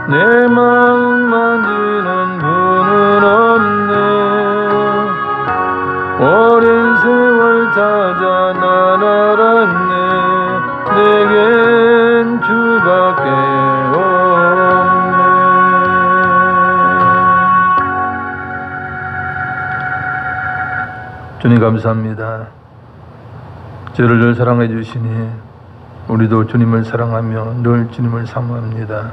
내 마음 만지는 분은 없네. 오랜 세월 찾아 난 알았네. 내겐 주밖에 없네. 주님 감사합니다. 저를 늘 사랑해 주시니 우리도 주님을 사랑하며 늘 주님을 사모합니다.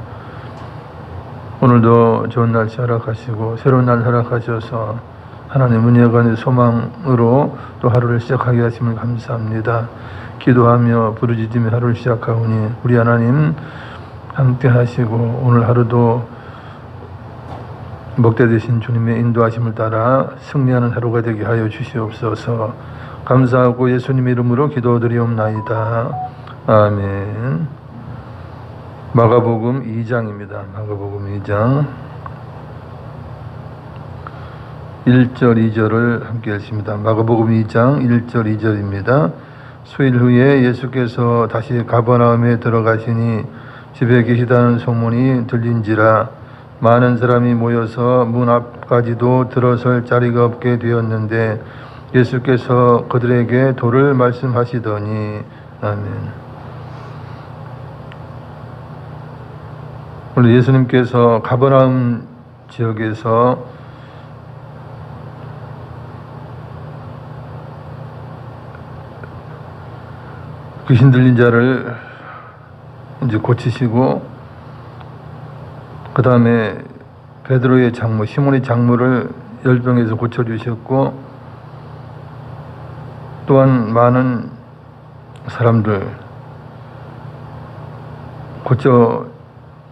오늘도 좋은 날씨 허락하시고 새로운 날 허락하셔서 하나님 은혜가 있는 소망으로 또 하루를 시작하게 하심을 감사합니다. 기도하며 부르짖으며 하루를 시작하오니 우리 하나님 함께 하시고 오늘 하루도 목대 되신 주님의 인도하심을 따라 승리하는 하루가 되게 하여 주시옵소서. 감사하고 예수님의 이름으로 기도드리옵나이다. 아멘. 마가복음 2장입니다. 마가복음 2장 1절 2절을 함께 읽습니다. 마가복음 2장 1절 2절입니다. 수일 후에 예수께서 다시 가버나움에 들어가시니 집에 계시다는 소문이 들린지라 많은 사람이 모여서 문 앞까지도 들어설 자리가 없게 되었는데 예수께서 그들에게 도를 말씀하시더니 아멘. 오늘 예수님께서 가버나움 지역에서 귀신 들린 자를 이제 고치시고 그 다음에 베드로의 장모 시몬의 장모를 열병에서 고쳐주셨고 또한 많은 사람들 고쳐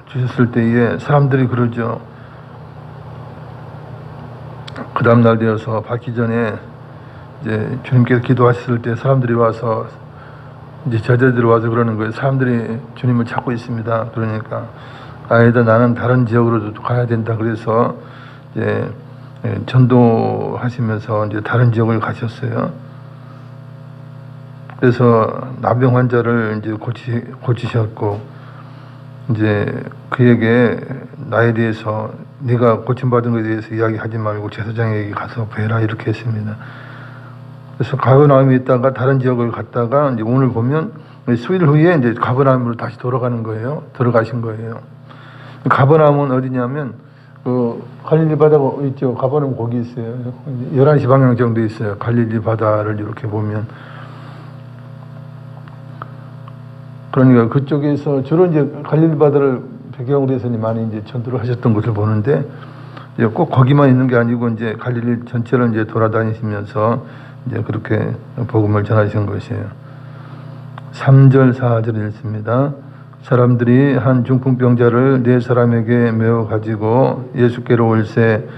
주셨을 때에 사람들이 그러죠. 그 다음 날 되어서 받기 전에 이제 주님께서 기도하셨을 때 사람들이 와서 이제 제자들이 와서 그러는 거예요. 사람들이 주님을 찾고 있습니다. 그러니까 아니다 나는 다른 지역으로도 가야 된다. 그래서 이제 전도하시면서 이제 다른 지역을 가셨어요. 그래서 나병 환자를 이제 고치셨고 이제 그에게 나에 대해서 네가 고침받은 것에 대해서 이야기하지 말고 제사장에게 가서 뵈라 이렇게 했습니다. 그래서 가버나움에 있다가 다른 지역을 갔다가 이제 오늘 보면 수일 후에 이제 가버나움으로 다시 돌아가는 거예요. 들어가신 거예요. 가버나움은 어디냐면 그 갈릴리 바다가 있죠. 가버나움 거기 있어요. 11시 방향 정도 있어요. 갈릴리 바다를 이렇게 보면. 그러니까 그쪽에서 주로 이제 갈릴리 바다를 배경으로 해서 많이 이제 전도를 하셨던 것을 보는데 이제 꼭 거기만 있는 게 아니고 이제 갈릴리 전체를 이제 돌아다니시면서 이제 그렇게 복음을 전하신 것이에요. 3절 4절 읽습니다. 사람들이 한 중풍병자를 네 사람에게 메워 가지고 예수께로 올세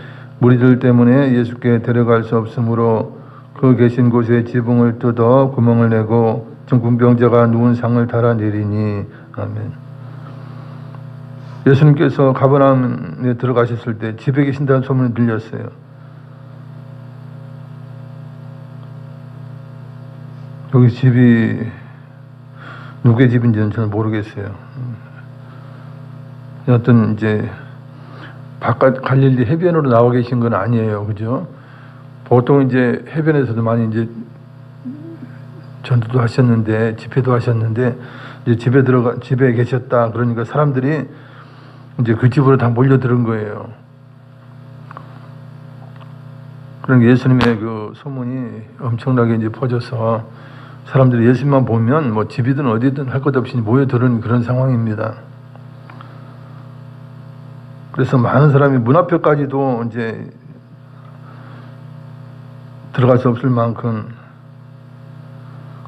무리들 때문에 예수께 데려갈 수 없으므로 그 계신 곳에 지붕을 뜯어 구멍을 내고 중풍병자가 누운 상을 달아내리니 아멘. 예수님께서 가버나움에 들어가셨을 때 집에 계신다는 소문이 들렸어요. 여기 집이 누구의 집인지는 저는 모르겠어요. 어떤 이제 바깥 갈릴리 해변으로 나와 계신 건 아니에요, 그죠? 보통 이제 해변에서도 많이 이제 전도도 하셨는데 집회도 하셨는데 이제 집에 계셨다 그러니까 사람들이 이제 그 집으로 다 몰려드는 거예요. 그러니까 예수님의 그 소문이 엄청나게 이제 퍼져서 사람들이 예수님만 보면 뭐 집이든 어디든 할 것 없이 모여드는 그런 상황입니다. 그래서 많은 사람이 문 앞에까지도 이제 들어갈 수 없을 만큼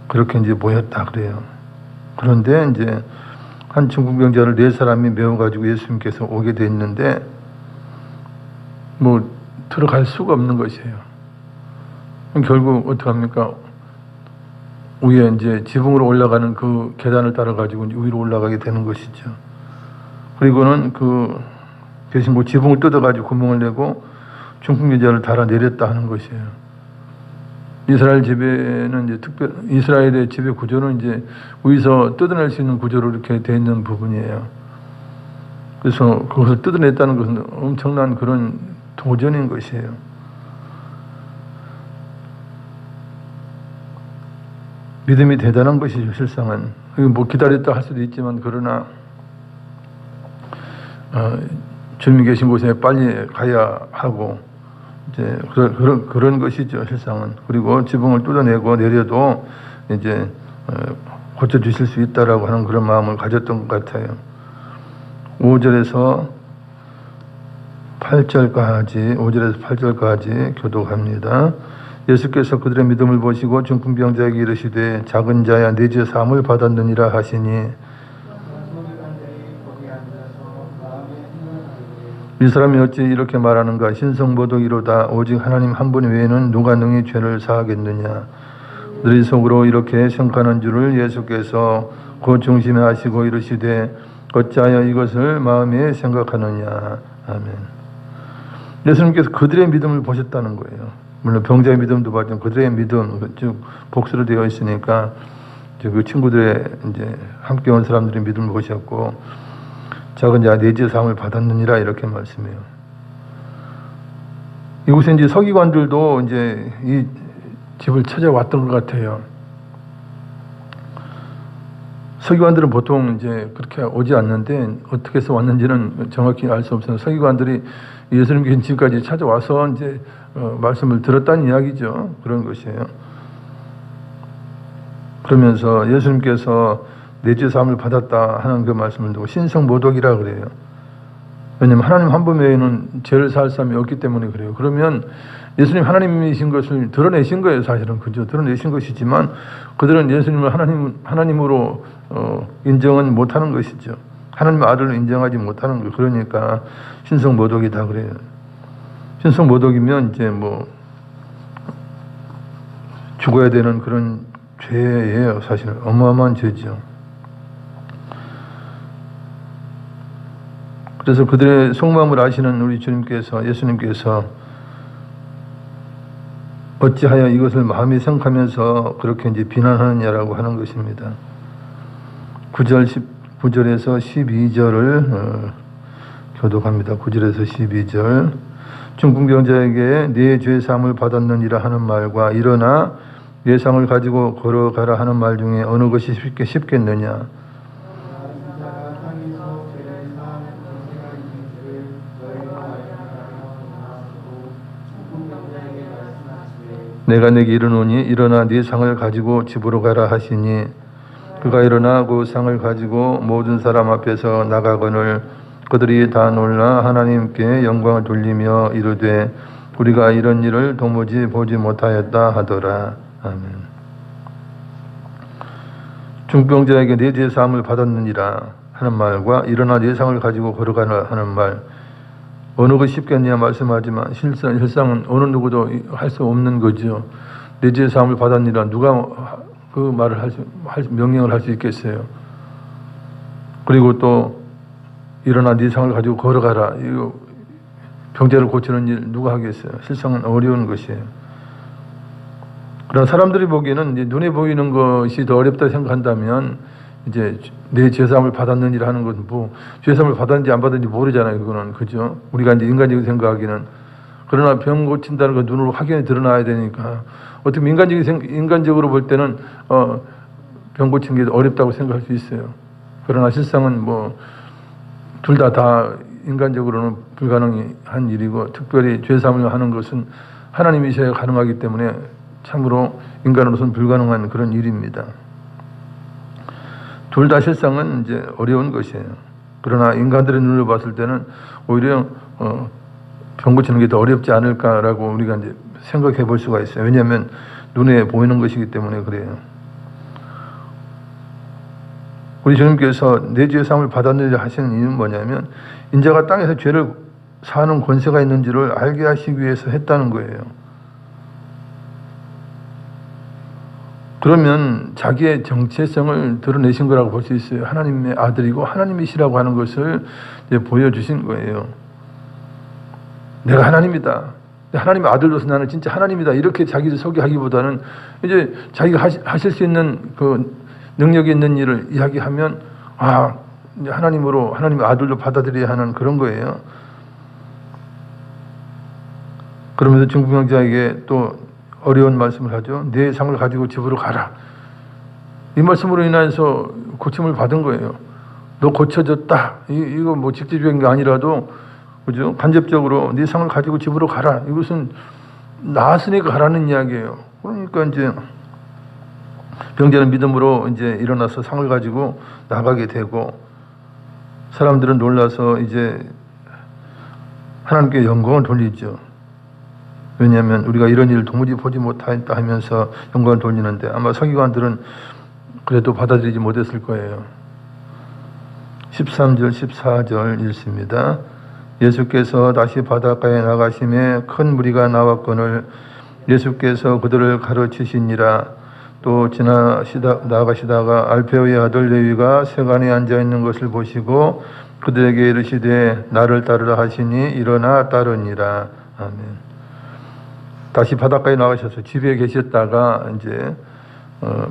그렇게 이제 모였다 그래요. 그런데 이제 한 중풍병자를 네 사람이 메워가지고 예수님께서 오게 됐는데 뭐 들어갈 수가 없는 것이에요. 결국 어떡합니까? 위에 이제 지붕으로 올라가는 그 계단을 따라가지고 위로 올라가게 되는 것이죠. 그리고는 그 계신 곳 지붕을 뜯어가지고 구멍을 내고 중풍병자를 달아내렸다 하는 것이에요. 이스라엘 집에는 이제 이스라엘의 집의 구조는 이제 위에서 뜯어낼 수 있는 구조로 이렇게 되어 있는 부분이에요. 그래서 그것을 뜯어냈다는 것은 엄청난 그런 도전인 것이에요. 믿음이 대단한 것이죠, 실상은. 뭐 기다렸다 할 수도 있지만, 그러나 주님 계신 곳에 빨리 가야 하고, 이제 그런 것이죠, 실상은. 그리고 지붕을 뚫어내고 내려도 이제 고쳐주실 수 있다라고 하는 그런 마음을 가졌던 것 같아요. 5절에서 8절까지 교독합니다. 예수께서 그들의 믿음을 보시고 중풍병자에게 이르시되 작은 자야 네 죄 사함을 받았느니라 하시니, 이 사람이 어찌 이렇게 말하는가? 신성모독이로다. 오직 하나님 한 분 외에는 누가 능히 죄를 사하겠느냐? 너희 속으로 이렇게 생각하는 줄을 예수께서 그 중심에 하시고 이르시되 어찌하여 이것을 마음에 생각하느냐? 아멘. 예수님께서 그들의 믿음을 보셨다는 거예요. 물론 병자의 믿음도 봤지만 그들의 믿음, 즉 복수로 되어 있으니까 그 친구들의 이제 함께 온 사람들의 믿음을 보셨고, 작은 자 네 죄 사함을 받았느니라 이렇게 말씀해요. 이곳에 이제 서기관들도 이제 이 집을 찾아왔던 것 같아요. 서기관들은 보통 이제 그렇게 오지 않는데 어떻게 해서 왔는지는 정확히 알 수 없어요. 서기관들이 예수님 계신 집까지 찾아와서 이제 말씀을 들었다는 이야기죠. 그런 것이에요. 그러면서 예수님께서 내 죄 사함을 받았다 하는 그 말씀을 두고 신성모독이라 그래요. 왜냐하면 하나님 한 분 외에는 죄를 사할 사람이 없기 때문에 그래요. 그러면 예수님 하나님이신 것을 드러내신 거예요, 사실은. 그죠? 드러내신 것이지만 그들은 예수님을 하나님으로 인정은 못하는 것이죠. 하나님의 아들로 인정하지 못하는 거예요. 그러니까 신성모독이다 그래요. 신성모독이면 이제 뭐 죽어야 되는 그런 죄예요, 사실은. 어마어마한 죄죠. 그래서 그들의 속마음을 아시는 우리 예수님께서 어찌하여 이것을 마음에 생각하면서 그렇게 이제 비난하느냐라고 하는 것입니다. 9절에서 12절을 교독합니다. 9절에서 12절. 중풍병자에게 네 죄 사함을 받았느니라 하는 말과 일어나 네 상을 가지고 걸어가라 하는 말 중에 어느 것이 쉽겠느냐? 내가 네게 이르노니 일어나 네 상을 가지고 집으로 가라 하시니, 그가 일어나 그 상을 가지고 모든 사람 앞에서 나가거늘 그들이 다 놀라 하나님께 영광을 돌리며 이르되 우리가 이런 일을 도무지 보지 못하였다 하더라. 아멘. 중병자에게 네 죄 사함을 받았느니라 하는 말과 일어나 네 상을 가지고 걸어가라 하는 말, 어느 것이 쉽겠냐 말씀하지만 실상은 어느 누구도 할 수 없는 거죠. 내 죄 사함을 받았느니라 누가 그 말을 명령을 할 수 있겠어요. 그리고 또 일어나 네 상을 가지고 걸어가라, 이거 병자를 고치는 일 누가 하겠어요. 실상은 어려운 것이에요. 그러나 사람들이 보기에는 이제 눈에 보이는 것이 더 어렵다 생각한다면 이제 내 죄사함을 받았느니라 하는 것은 뭐 죄사함을 받았는지 안 받았는지 모르잖아요. 그거는. 그죠? 우리가 이제 인간적으로 생각하기는. 그러나 병 고친다는 건 눈으로 확연히 드러나야 되니까 어떻게 인간적으로 볼 때는 병 고치는 게 어렵다고 생각할 수 있어요. 그러나 실상은 뭐 둘 다 인간적으로는 불가능한 일이고, 특별히 죄사함을 하는 것은 하나님이셔야 가능하기 때문에 참으로 인간으로서는 불가능한 그런 일입니다. 둘 다 실상은 이제 어려운 것이에요. 그러나 인간들의 눈으로 봤을 때는 오히려 병 고치는 게 더 어렵지 않을까라고 우리가 이제 생각해 볼 수가 있어요. 왜냐하면 눈에 보이는 것이기 때문에 그래요. 우리 주님께서 내 죄 사함을 받았느니라 하시는 이유는 뭐냐면 인자가 땅에서 죄를 사하는 권세가 있는지를 알게 하시기 위해서 했다는 거예요. 그러면 자기의 정체성을 드러내신 거라고 볼 수 있어요. 하나님의 아들이고 하나님이시라고 하는 것을 이제 보여주신 거예요. 내가 하나님이다. 하나님의 아들로서 나는 진짜 하나님이다. 이렇게 자기를 소개하기보다는 이제 자기가 하실 수 있는 그 능력이 있는 일을 이야기하면, 아, 이제 하나님의 아들로 받아들여야 하는 그런 거예요. 그러면서 중풍병자에게 또 어려운 말씀을 하죠. 내 상을 가지고 집으로 가라. 이 말씀으로 인해서 고침을 받은 거예요. 너 고쳐졌다. 이거 뭐 직접적인 게 아니라도, 그죠? 간접적으로 네 상을 가지고 집으로 가라. 이것은 나았으니까 가라는 이야기예요. 그러니까 이제 병자는 믿음으로 이제 일어나서 상을 가지고 나가게 되고, 사람들은 놀라서 이제 하나님께 영광을 돌리죠. 왜냐하면 우리가 이런 일을 도무지 보지 못하였다 하면서 영광을 돌리는데, 아마 서기관들은 그래도 받아들이지 못했을 거예요. 13절 14절 읽습니다. 예수께서 다시 바닷가에 나가심에 큰 무리가 나왔거늘 예수께서 그들을 가르치시니라. 또 나가시다가 알페오의 아들 레위가 세간에 앉아 있는 것을 보시고 그들에게 이르시되 나를 따르라 하시니 일어나 따르니라. 아멘. 다시 바닷가에 나가셔서 집에 계셨다가 이제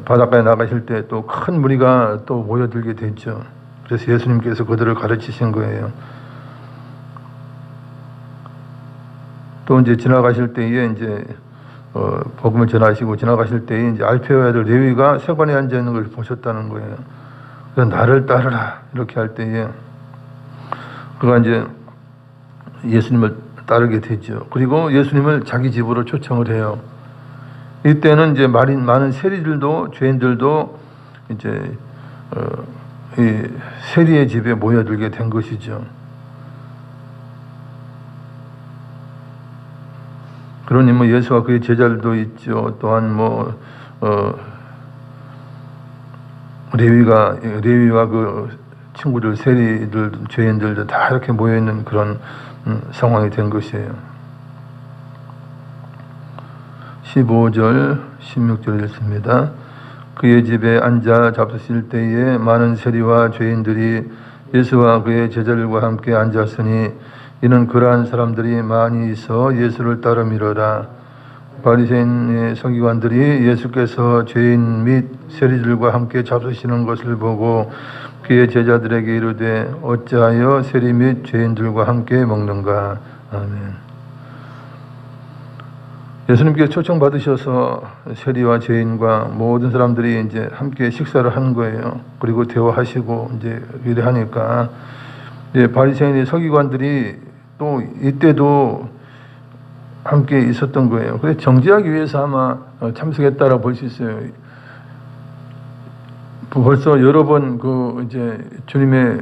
바닷가에 나가실 때 또 큰 무리가 또 모여들게 됐죠. 그래서 예수님께서 그들을 가르치신 거예요. 또 이제 지나가실 때에 이제 복음을 전하시고 지나가실 때에 이제 알페오의 아들 레위가 세관에 앉아 있는 걸 보셨다는 거예요. 그래서 나를 따르라 이렇게 할 때에 그가 이제 예수님을 따르게 되죠. 그리고 예수님을 자기 집으로 초청을 해요. 이때는 이제 많은 세리들도 죄인들도 이제 이 세리의 집에 모여들게 된 것이죠. 그러니 뭐 예수와 그의 제자들도 있죠. 또한 뭐 레위와 그 친구들, 세리들, 죄인들도 다 이렇게 모여 있는 그런 상황이 된 것이에요. 15절, 16절 읽습니다. 그의 집에 앉아 잡수실 때에 많은 세리와 죄인들이 예수와 그의 제자들과 함께 앉았으니 이는 그러한 사람들이 많이 있어 예수를 따르미로라. 바리새인의 서기관들이 예수께서 죄인 및 세리들과 함께 잡수시는 것을 보고 그의 제자들에게 이르되 어찌하여 세리 및 죄인들과 함께 먹는가. 아멘. 예수님께 초청받으셔서 세리와 죄인과 모든 사람들이 이제 함께 식사를 하는 거예요. 그리고 대화하시고 이제 이래 하니까 바리새인의 서기관들이 또 이때도 함께 있었던 거예요. 그래서 정죄하기 위해서 아마 참석했다라고 볼 수 있어요. 벌써 여러 번 그 이제 주님의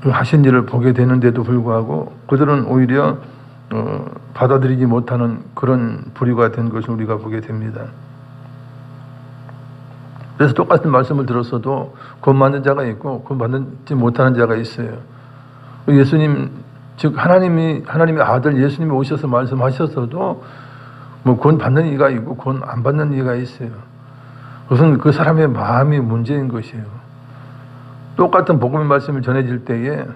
그 하신 일을 보게 되는데도 불구하고 그들은 오히려 받아들이지 못하는 그런 부류가 된 것을 우리가 보게 됩니다. 그래서 똑같은 말씀을 들었어도 구원받는 자가 있고 구원받지 못하는 자가 있어요. 예수님, 즉 하나님의 아들 예수님이 오셔서 말씀하셨어도 뭐 구원받는 이가 있고 구원 안 받는 이가 있어요. 그것은 그 사람의 마음이 문제인 것이에요. 똑같은 복음의 말씀을 전해질 때에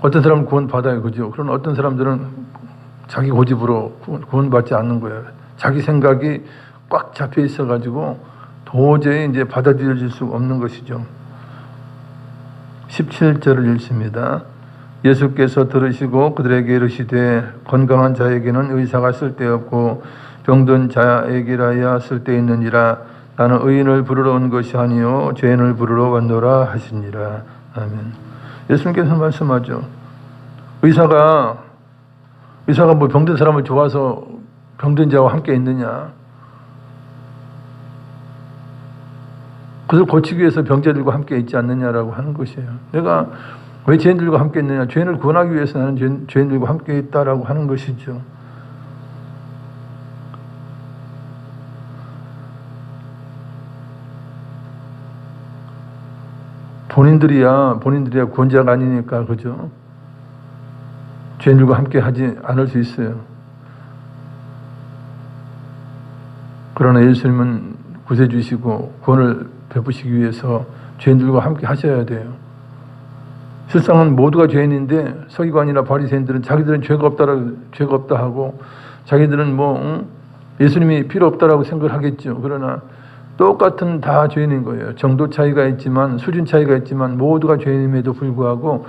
어떤 사람은 구원받아요. 그죠? 그런 어떤 사람들은 자기 고집으로 구원받지 않는 거예요. 자기 생각이 꽉 잡혀 있어가지고 도저히 이제 받아들여질 수 없는 것이죠. 17절을 읽습니다. 예수께서 들으시고 그들에게 이르시되 건강한 자에게는 의사가 쓸데없고 병든 자에게라야 쓸데있느니라. 나는 의인을 부르러 온 것이 아니요 죄인을 부르러 왔노라 하시니라. 아멘. 예수님께서 말씀하죠. 의사가 뭐 병든 사람을 좋아서 병든 자와 함께 있느냐? 그것을 고치기 위해서 병자들과 함께 있지 않느냐라고 하는 것이에요. 내가 왜 죄인들과 함께 있느냐? 죄인을 구원하기 위해서 나는 죄인들과 함께 있다라고 하는 것이죠. 본인들이야 구원자가 아니니까, 그죠? 죄인들과 함께 하지 않을 수 있어요. 그러나 예수님은 구세주시고 구원을 베푸시기 위해서 죄인들과 함께 하셔야 돼요. 실상은 모두가 죄인인데 서기관이나 바리새인들은 자기들은 죄가 없다 하고 자기들은 예수님이 필요 없다라고 생각을 하겠죠. 그러나 똑같은 다 죄인인 거예요. 정도 차이가 있지만 수준 차이가 있지만 모두가 죄인임에도 불구하고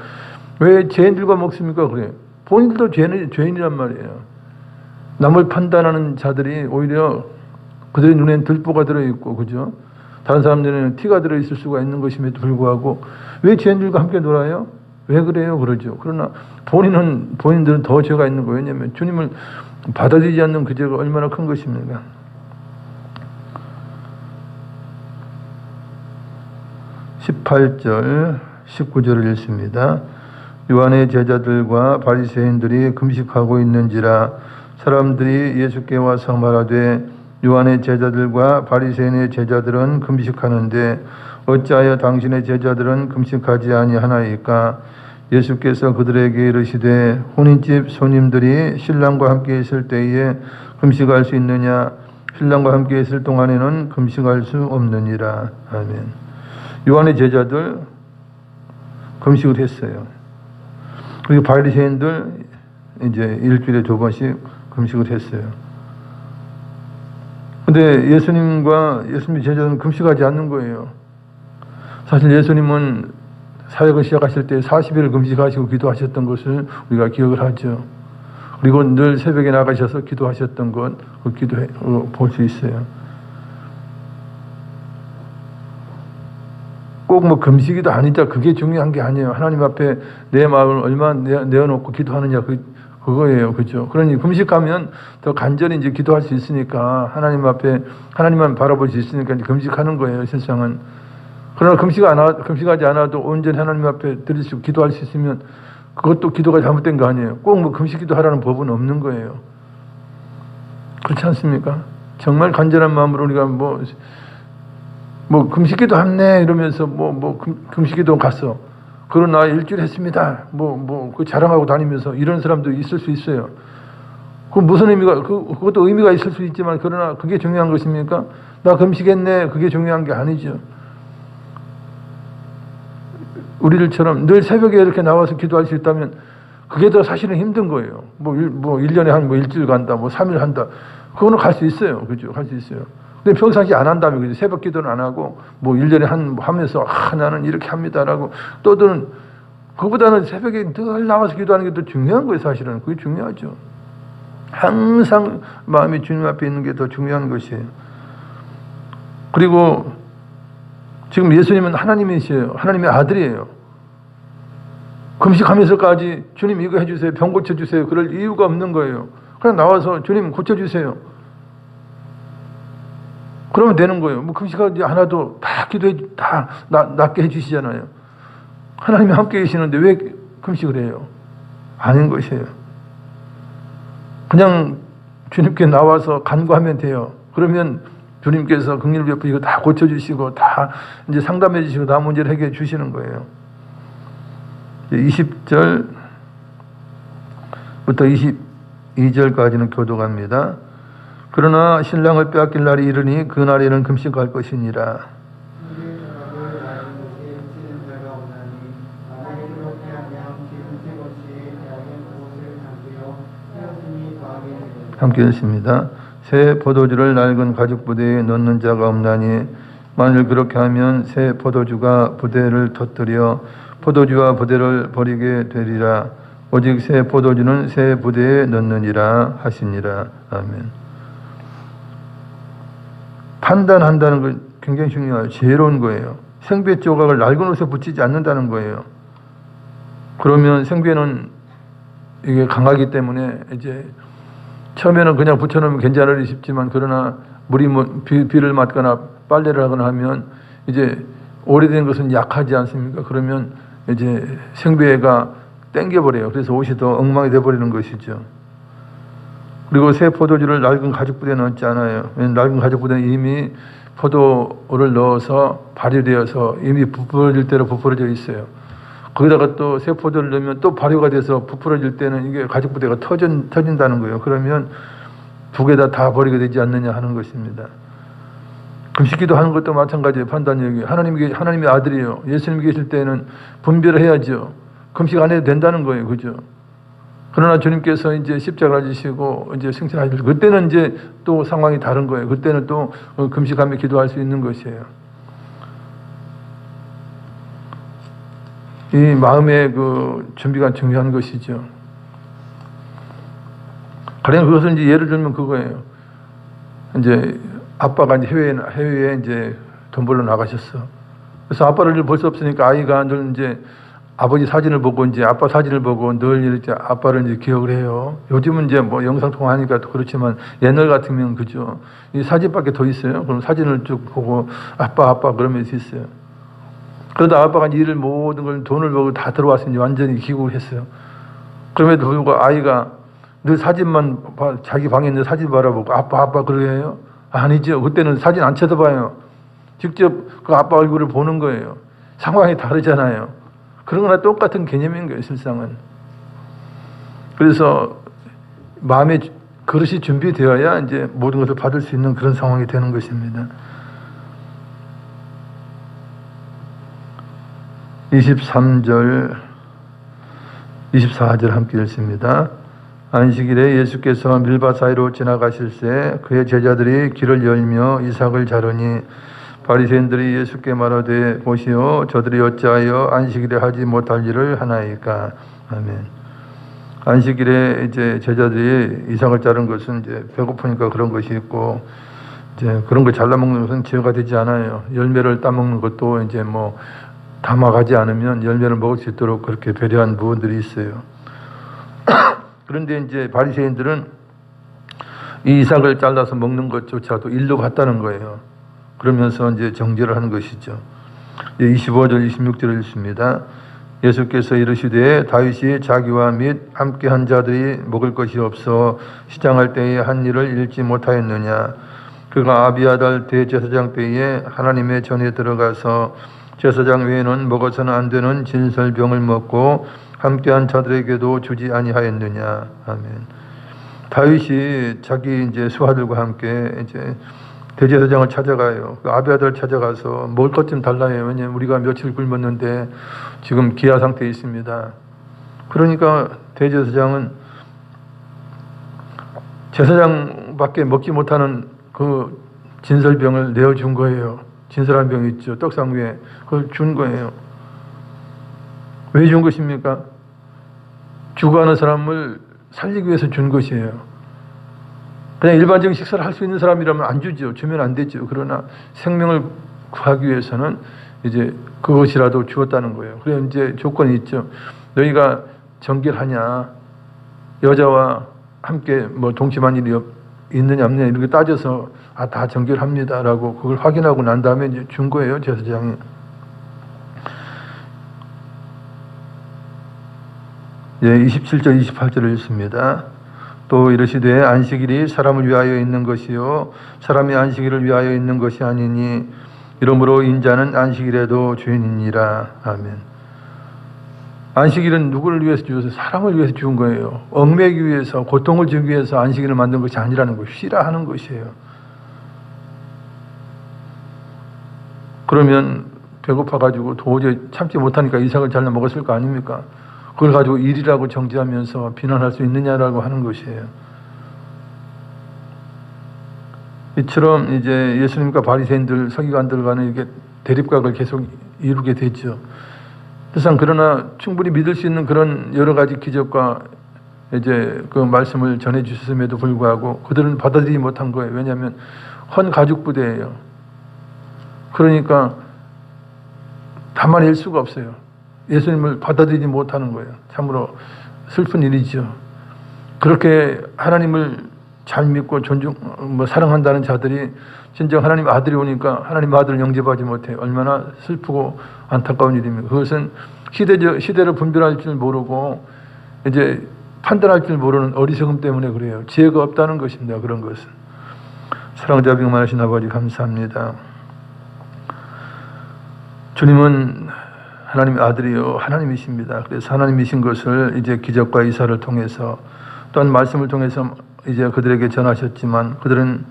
왜 죄인들과 먹습니까? 그래요. 본인들도 죄인이란 말이에요. 남을 판단하는 자들이 오히려 그들의 눈엔 들보가 들어있고, 그죠? 다른 사람들은 티가 들어있을 수가 있는 것임에도 불구하고 왜 죄인들과 함께 놀아요? 왜 그래요? 그러죠. 그러나 본인들은 더 죄가 있는 거예요. 왜냐하면 주님을 받아들이지 않는 그 죄가 얼마나 큰 것입니까? 18절, 19절을 읽습니다. 요한의 제자들과 바리새인들이 금식하고 있는지라 사람들이 예수께 와서 말하되 요한의 제자들과 바리새인의 제자들은 금식하는데 어찌하여 당신의 제자들은 금식하지 아니하나이까? 예수께서 그들에게 이르시되 혼인집 손님들이 신랑과 함께 있을 때에 금식할 수 있느냐? 신랑과 함께 있을 동안에는 금식할 수 없느니라. 아멘. 요한의 제자들 금식을 했어요. 그리고 바리새인들 이제 일주일에 2번씩 금식을 했어요. 근데 예수님의 제자들은 금식하지 않는 거예요. 사실 예수님은 사역을 시작하실 때 40일을 금식하시고 기도하셨던 것을 우리가 기억을 하죠. 그리고 늘 새벽에 나가셔서 기도하셨던 것, 그 기도해 볼 수 있어요. 꼭 뭐 금식이다 아니다 그게 중요한 게 아니에요. 하나님 앞에 내 마음을 얼마나 내어놓고 기도하느냐 그거예요. 그죠? 그러니 금식하면 더 간절히 이제 기도할 수 있으니까 하나님 앞에 하나님만 바라볼 수 있으니까 이제 금식하는 거예요. 세상은. 그러나 금식하지 않아도 온전히 하나님 앞에 드릴 수 기도할 수 있으면 그것도 기도가 잘못된 거 아니에요. 꼭 뭐 금식 기도하라는 법은 없는 거예요. 그렇지 않습니까? 정말 간절한 마음으로 우리가 뭐 금식기도 했네 이러면서 금식기도 갔어. 그러나 일주일 했습니다. 그 자랑하고 다니면서 이런 사람도 있을 수 있어요. 그 무슨 의미가 그것도 의미가 있을 수 있지만 그러나 그게 중요한 것입니까? 나 금식했네 그게 중요한 게 아니죠. 우리들처럼 늘 새벽에 이렇게 나와서 기도할 수 있다면 그게 더 사실은 힘든 거예요. 1년에 한 일주일 간다, 3일 한다. 그거는 갈 수 있어요. 그죠? 갈 수 있어요. 근데 평상시 안 한다면, 그죠? 새벽 기도는 안 하고, 1년에 하면서, 나는 이렇게 합니다라고, 또들은, 그보다는 새벽에 늘 나와서 기도하는 게 더 중요한 거예요, 사실은. 그게 중요하죠. 항상 마음이 주님 앞에 있는 게 더 중요한 것이에요. 그리고, 지금 예수님은 하나님이시에요. 하나님의 아들이에요. 금식하면서까지 주님 이거 해주세요. 병 고쳐주세요. 그럴 이유가 없는 거예요. 그냥 나와서 주님 고쳐주세요. 그러면 되는 거예요. 금식하지 않아도 다 낫게 해주시잖아요. 하나님이 함께 계시는데 왜 금식을 해요? 아닌 것이에요. 그냥 주님께 나와서 간구하면 돼요. 그러면 주님께서 긍휼을 베푸시고 다 고쳐주시고 다 이제 상담해 주시고 다 문제를 해결해 주시는 거예요. 20절부터 22절까지는 교독합니다. 그러나 신랑을 빼앗길 날이 이르니 그 날에는 금식할 것이니라. 함께 읽습니다. 새 포도주를 낡은 가죽 부대에 넣는 자가 없나니 만일 그렇게 하면 새 포도주가 부대를 터뜨려 포도주와 부대를 버리게 되리라. 오직 새 포도주는 새 부대에 넣느니라 하시니라. 아멘. 판단한다는 건 굉장히 중요해요. 지혜로운 거예요. 생배 조각을 낡은 옷에 붙이지 않는다는 거예요. 그러면 생배는 이게 강하기 때문에 이제 처음에는 그냥 붙여놓으면 괜찮으리 싶지만 그러나 비를 맞거나 빨래를 하거나 하면 이제 오래된 것은 약하지 않습니까? 그러면 이제 생배가 땡겨버려요. 그래서 옷이 더 엉망이 돼버리는 것이죠. 그리고 새 포도주를 낡은 가죽부대에 넣지 않아요. 낡은 가죽부대는 이미 포도를 넣어서 발효되어서 이미 부풀어질 대로 부풀어져 있어요. 거기다가 또 새 포도를 넣으면 또 발효가 돼서 부풀어질 때는 이게 가죽부대가 터진다는 거예요. 그러면 두 개 다 버리게 되지 않느냐 하는 것입니다. 금식기도 하는 것도 마찬가지예요. 판단력이. 하나님의 아들이에요. 예수님이 계실 때는 분별을 해야죠. 금식 안 해도 된다는 거예요. 그죠? 그러나 주님께서 이제 십자가를 지시고 이제 승천하실 그때는 이제 또 상황이 다른 거예요. 그때는 또 금식하며 기도할 수 있는 것이에요. 이 마음의 그 준비가 중요한 것이죠. 가령 그것은 이제 예를 들면 그거예요. 이제 아빠가 이제 해외에 이제 돈 벌러 나가셨어. 그래서 아빠를 볼 수 없으니까 아이가 늘 이제 아버지 사진을 보고 이제 아빠 사진을 보고 늘 이렇게 아빠를 이제 기억을 해요. 요즘은 이제 뭐 영상 통화하니까 또 그렇지만 옛날 같으면 그죠. 이 사진밖에 더 있어요. 그럼 사진을 쭉 보고 아빠 그러면서 있어요. 그러다 아빠가 일을 모든 걸 돈을 벌고 다 들어왔으니 완전히 기국을 했어요. 그럼에도 불구하고 아이가 늘 사진만 자기 방에 있는 사진 바라보고 아빠 그래요? 아니죠. 그때는 사진 안 쳐다봐요. 직접 그 아빠 얼굴을 보는 거예요. 상황이 다르잖아요. 그런 거나 똑같은 개념인 거예요, 실상은. 그래서 마음의 그릇이 준비되어야 이제 모든 것을 받을 수 있는 그런 상황이 되는 것입니다. 23절, 24절 함께 읽습니다. 안식일에 예수께서 밀밭 사이로 지나가실새 그의 제자들이 길을 열며 이삭을 자르니 바리새인들이 예수께 말하되 보시오 저들이 어찌하여 안식일에 하지 못할 일을 하나이까. 아멘. 안식일에 이제 제자들이 이삭을 자른 것은 이제 배고프니까 그런 것이 있고 이제 그런 걸 잘라먹는 것은 죄가 되지 않아요. 열매를 따먹는 것도 이제 뭐 담아가지 않으면 열매를 먹을 수 있도록 그렇게 배려한 부분들이 있어요. 그런데 이제 바리새인들은 이 이삭을 잘라서 먹는 것조차도 일로 같다는 거예요. 그러면서 이제 정죄를 하는 것이죠. 25절, 26절을 읽습니다. 예수께서 이르시되 다윗이 자기와 및 함께한 자들이 먹을 것이 없어 시장할 때에 한 일을 잃지 못하였느냐. 그가 아비아달 대제사장 때에 하나님의 전에 들어가서 제사장 외에는 먹어서는 안 되는 진설병을 먹고 함께한 자들에게도 주지 아니하였느냐. 아멘. 다윗이 자기 이제 수하들과 함께 이제 대제사장을 찾아가요. 아비아달을 찾아가서 먹을 것 좀 달라요. 왜냐하면 우리가 며칠 굶었는데 지금 기아 상태에 있습니다. 그러니까 대제사장은 제사장밖에 먹지 못하는 그 진설병을 내어준 거예요. 진설한 병 있죠. 떡상 위에 그걸 준 거예요. 왜 준 것입니까? 죽어가는 사람을 살리기 위해서 준 것이에요. 그냥 일반적인 식사를 할 수 있는 사람이라면 안 주죠. 주면 안 되죠. 그러나 생명을 구하기 위해서는 이제 그것이라도 주었다는 거예요. 그래서 이제 조건이 있죠. 너희가 정결하냐, 여자와 함께 뭐 동침한 일이 있느냐 없느냐 이런 거 따져서 다 정결합니다라고 그걸 확인하고 난 다음에 이제 준 거예요, 제사장이. 예, 27절, 28절을 읽습니다. 또 이르시되 안식일이 사람을 위하여 있는 것이요 사람이 안식일을 위하여 있는 것이 아니니 이러므로 인자는 안식일에도 주인이니라. 아멘. 안식일은 누구를 위해서 주어서 사람을 위해서 준 거예요. 얽매기 위해서 고통을 주기 위해서 안식일을 만든 것이 아니라는 거 쉬라 하는 것이에요. 그러면 배고파가지고 도저히 참지 못하니까 이삭을 잘라 먹었을 거 아닙니까? 그걸 가지고 일이라고 정죄하면서 비난할 수 있느냐라고 하는 것이에요. 이처럼 이제 예수님과 바리새인들, 서기관들 간에 이렇게 대립각을 계속 이루게 되죠. 세상 그러나 충분히 믿을 수 있는 그런 여러 가지 기적과 이제 그 말씀을 전해 주셨음에도 불구하고 그들은 받아들이지 못한 거예요. 왜냐하면 헌 가죽 부대예요. 그러니까 담아낼 수가 없어요. 예수님을 받아들이지 못하는 거예요. 참으로 슬픈 일이죠. 그렇게 하나님을 잘 믿고 사랑한다는 자들이 진정 하나님 아들이 오니까 하나님 아들을 영접하지 못해요. 얼마나 슬프고 안타까운 일입니까? 그것은 시대를 분별할 줄 모르고 이제 판단할 줄 모르는 어리석음 때문에 그래요. 지혜가 없다는 것입니다. 그런 것은. 사랑자 빙만하신 아버지 감사합니다. 주님은 하나님의 아들이요 하나님이십니다. 그래서 하나님이신 것을 이제 기적과 이사를 통해서 또한 말씀을 통해서 이제 그들에게 전하셨지만 그들은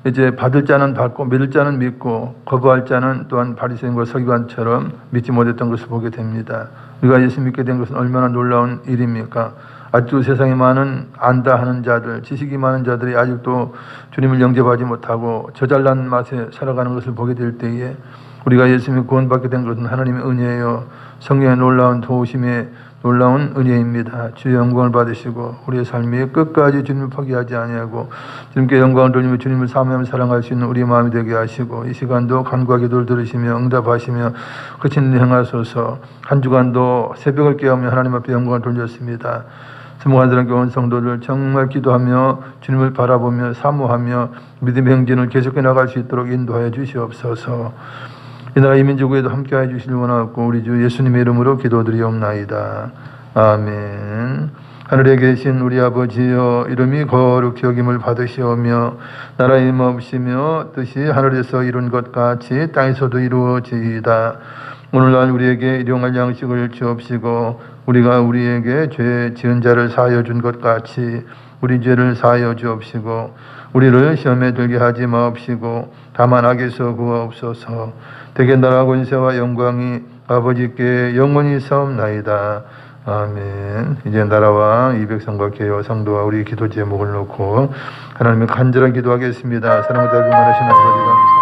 이제 받을 자는 받고 믿을 자는 믿고 거부할 자는 또한 바리새인과 서기관처럼 믿지 못했던 것을 보게 됩니다. 우리가 예수 믿게 된 것은 얼마나 놀라운 일입니까? 아직도 세상에 많은 안다 하는 자들, 지식이 많은 자들이 아직도 주님을 영접하지 못하고 저잘난 맛에 살아가는 것을 보게 될 때에 우리가 예수 믿고 구원받게 된 것은 하나님의 은혜예요. 성령의 놀라운 도우심의 놀라운 은혜입니다. 주의 영광을 받으시고 우리의 삶이 끝까지 주님을 포기하지 아니하고 주님께 영광을 돌리며 주님을 사모하며 사랑할 수 있는 우리의 마음이 되게 하시고 이 시간도 간구와 기도를 들으시며 응답하시며 그친 일 행하소서. 한 주간도 새벽을 깨우며 하나님 앞에 영광을 돌렸습니다. 수목한 교원 성도들 정말 기도하며 주님을 바라보며 사모하며 믿음의 행진을 계속해 나갈 수 있도록 인도하여 주시옵소서. 이 나라 이민족에도 함께하여 주시길 원하고 우리 주 예수님의 이름으로 기도드리옵나이다. 아멘. 하늘에 계신 우리 아버지여, 이름이 거룩히 여김을 받으시오며 나라 임하옵시며 뜻이 하늘에서 이룬 것 같이 땅에서도 이루어지이다. 오늘날 우리에게 일용할 양식을 주옵시고 우리가 우리에게 죄 지은 자를 사하여 준 것 같이 우리 죄를 사하여 주옵시고 우리를 시험에 들게 하지 마옵시고 다만 악에서 구하옵소서. 대개 나라 권세와 영광이 아버지께 영원히 사옵나이다. 아멘. 이제 나라와 이 백성과 개와 성도와 우리 기도 제목을 놓고 하나님의 간절한 기도하겠습니다. 사랑과 자비 많으신 아버지 감사합니다.